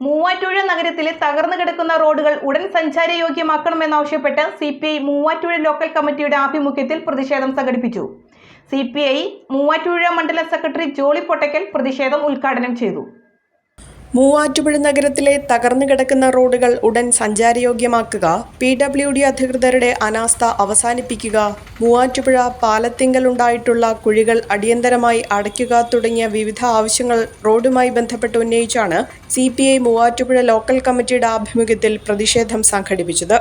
മൂവാറ്റുപുഴ നഗരത്തിലെ തകർന്നു കിടക്കുന്ന റോഡുകൾ ഉടൻ സഞ്ചാരയോഗ്യമാക്കണമെന്നാവശ്യപ്പെട്ട് CPI മൂവാറ്റുപുഴ ലോക്കൽ കമ്മിറ്റിയുടെ ആഭിമുഖ്യത്തിൽ പ്രതിഷേധം സംഘടിപ്പിച്ചു. CPI മൂവാറ്റുപുഴ മണ്ഡലം സെക്രട്ടറി ജോളി പൊട്ടക്കൽ പ്രതിഷേധം ഉദ്ഘാടനം ചെയ്തു. മൂവാറ്റുപുഴ നഗരത്തിലെ തകർന്നു കിടക്കുന്ന റോഡുകൾ ഉടൻ സഞ്ചാരയോഗ്യമാക്കുക, PWD അധികൃതരുടെ അനാസ്ഥ അവസാനിപ്പിക്കുക, മൂവാറ്റുപുഴ പാലത്തിങ്കലുണ്ടായിട്ടുള്ള കുഴികൾ അടിയന്തരമായി അടയ്ക്കുക തുടങ്ങിയ വിവിധ ആവശ്യങ്ങൾ റോഡുമായി ബന്ധപ്പെട്ട് ഉന്നയിച്ചാണ് CPI മൂവാറ്റുപുഴ ലോക്കൽ കമ്മിറ്റിയുടെ ആഭിമുഖ്യത്തിൽ പ്രതിഷേധം സംഘടിപ്പിച്ചത്.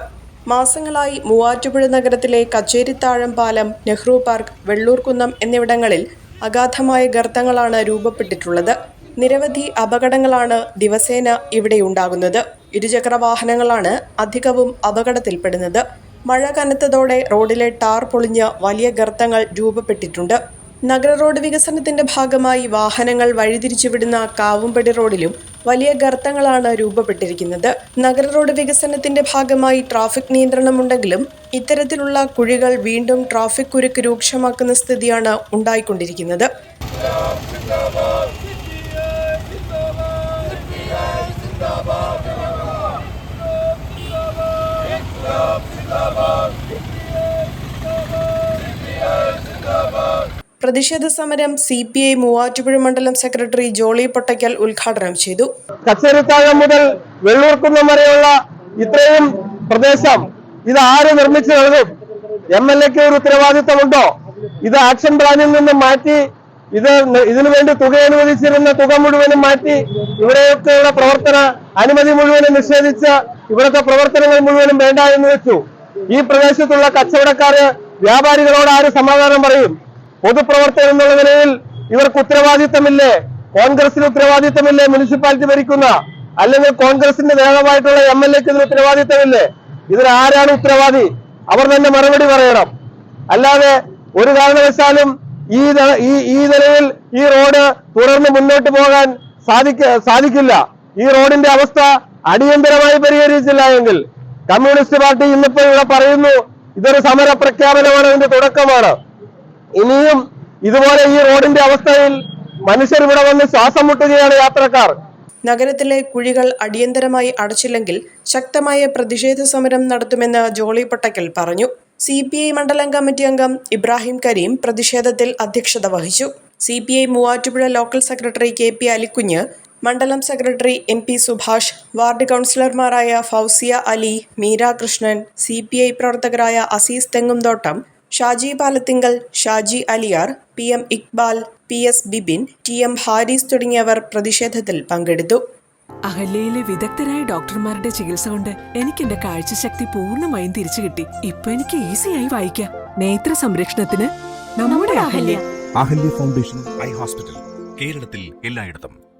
മാസങ്ങളായി മൂവാറ്റുപുഴ നഗരത്തിലെ കച്ചേരിത്താഴം പാലം, നെഹ്റു പാർക്ക്, വെള്ളൂർകുന്നം എന്നിവിടങ്ങളിൽ അഗാധമായ ഗർത്തങ്ങളാണ് രൂപപ്പെട്ടിട്ടുള്ളത്. നിരവധി അപകടങ്ങളാണ് ദിവസേന ഇവിടെയുണ്ടാകുന്നത്. ഇരുചക്ര വാഹനങ്ങളാണ് അധികവും അപകടത്തിൽപ്പെടുന്നത്. മഴ കനത്തതോടെ റോഡിലെ ടാർ പൊളിഞ്ഞ് വലിയ ഗർത്തങ്ങൾ രൂപപ്പെട്ടിട്ടുണ്ട്. നഗര റോഡ് വികസനത്തിന്റെ ഭാഗമായി വാഹനങ്ങൾ വഴിതിരിച്ചുവിടുന്ന കാവുംപടി റോഡിലും വലിയ ഗർത്തങ്ങളാണ് രൂപപ്പെട്ടിരിക്കുന്നത്. നഗര റോഡ് വികസനത്തിന്റെ ഭാഗമായി ട്രാഫിക് നിയന്ത്രണമുണ്ടെങ്കിലും ഇത്തരത്തിലുള്ള കുഴികൾ വീണ്ടും ട്രാഫിക് കുരുക്ക് രൂക്ഷമാക്കുന്ന സ്ഥിതിയാണ് ഉണ്ടായിക്കൊണ്ടിരിക്കുന്നത്. പ്രതിഷേധ സമരം CPI മൂവാറ്റുപുഴ മണ്ഡലം സെക്രട്ടറി ജോളി പൊട്ടക്കൽ ഉദ്ഘാടനം ചെയ്തു. കച്ചേരിത്താഴം മുതൽ വെള്ളൂർകുന്നം വരെയുള്ള ഇത്രയും പ്രദേശം ഇത് ആര് നിർമ്മിച്ചു നൽകും? MLAക്ക് ഒരു ഉത്തരവാദിത്തമുണ്ടോ? ഇത് ആക്ഷൻ പ്ലാനിൽ നിന്ന് മാറ്റി ഇതിനു വേണ്ടി തുക അനുവദിച്ചിരുന്ന തുക മുഴുവനും മാറ്റി ഇവിടെയൊക്കെയുള്ള പ്രവർത്തന അനുമതി മുഴുവനും നിഷേധിച്ച് ഇവിടുത്തെ പ്രവർത്തനങ്ങൾ മുഴുവനും വേണ്ട എന്ന് വെച്ചു. ഈ പ്രദേശത്തുള്ള കച്ചവടക്കാര്, വ്യാപാരികളോട് ആര് സമാധാനം പറയും? പൊതുപ്രവർത്തകർ എന്നുള്ള നിലയിൽ ഇവർക്ക് ഉത്തരവാദിത്തമില്ലേ? കോൺഗ്രസിന് ഉത്തരവാദിത്തമില്ലേ? മുനിസിപ്പാലിറ്റി ഭരിക്കുന്ന അല്ലെങ്കിൽ കോൺഗ്രസിന്റെ നേതാവായിട്ടുള്ള MLAക്ക് ഇതിന് ഉത്തരവാദിത്തമില്ലേ? ഇതിനാരാണ് ഉത്തരവാദി? അവർ തന്നെ മറുപടി പറയണം. അല്ലാതെ ഒരു കാരണവശാലും ഈ നിലയിൽ ഈ റോഡ് തുടർന്ന് മുന്നോട്ട് പോകാൻ സാധിക്കില്ല. ഈ റോഡിന്റെ അവസ്ഥ അടിയന്തരമായി പരിഹരിച്ചില്ല എങ്കിൽ കമ്മ്യൂണിസ്റ്റ് പാർട്ടി ഇന്നിപ്പോ ഇവിടെ പറയുന്നു ഇതൊരു സമര പ്രഖ്യാപനമാണ്, ഇതിന്റെ തുടക്കമാണ്. ഇനിയും ഇതുപോലെ ഈ റോഡിന്റെ അവസ്ഥയിൽ മനുഷ്യർ ഇവിടെ വന്ന് ശ്വാസം മുട്ടുകയാണ് യാത്രക്കാർ. നഗരത്തിലെ കുഴികൾ അടിയന്തരമായി അടച്ചില്ലെങ്കിൽ ശക്തമായ പ്രതിഷേധ സമരം നടത്തുമെന്ന് ജോളി പൊട്ടക്കൽ പറഞ്ഞു. CPI മണ്ഡലം കമ്മിറ്റി അംഗം ഇബ്രാഹിം കരീം പ്രതിഷേധത്തിൽ അധ്യക്ഷത വഹിച്ചു. CPI Muvattupuzha local secretary KP Alikunju, മണ്ഡലം സെക്രട്ടറി MP സുഭാഷ്, വാർഡ് കൗൺസിലർമാരായ ഫൗസിയ അലി, മീര കൃഷ്ണൻ, CPI പ്രവർത്തകരായ Azeez Thengumthottam, Shaji Palathingal, Shaji Aliyar, PM Iqbal, PS Bibin, TM Haris തുടങ്ങിയവർ പ്രതിഷേധത്തിൽ പങ്കെടുത്തു. അഹല്യയിലെ വിദഗ്ധരായ ഡോക്ടർമാരുടെ ചികിത്സ കൊണ്ട് എനിക്ക് എന്റെ കാഴ്ചശക്തി പൂർണ്ണമായും തിരിച്ചു കിട്ടി. ഇപ്പൊ എനിക്ക് ഈസിയായി വായിക്കാം. നേത്ര സംരക്ഷണത്തിന് നമ്മുടെ Ahalya. Ahalya foundation eye hospital, കേരളത്തിൽ എല്ലായിടത്തും.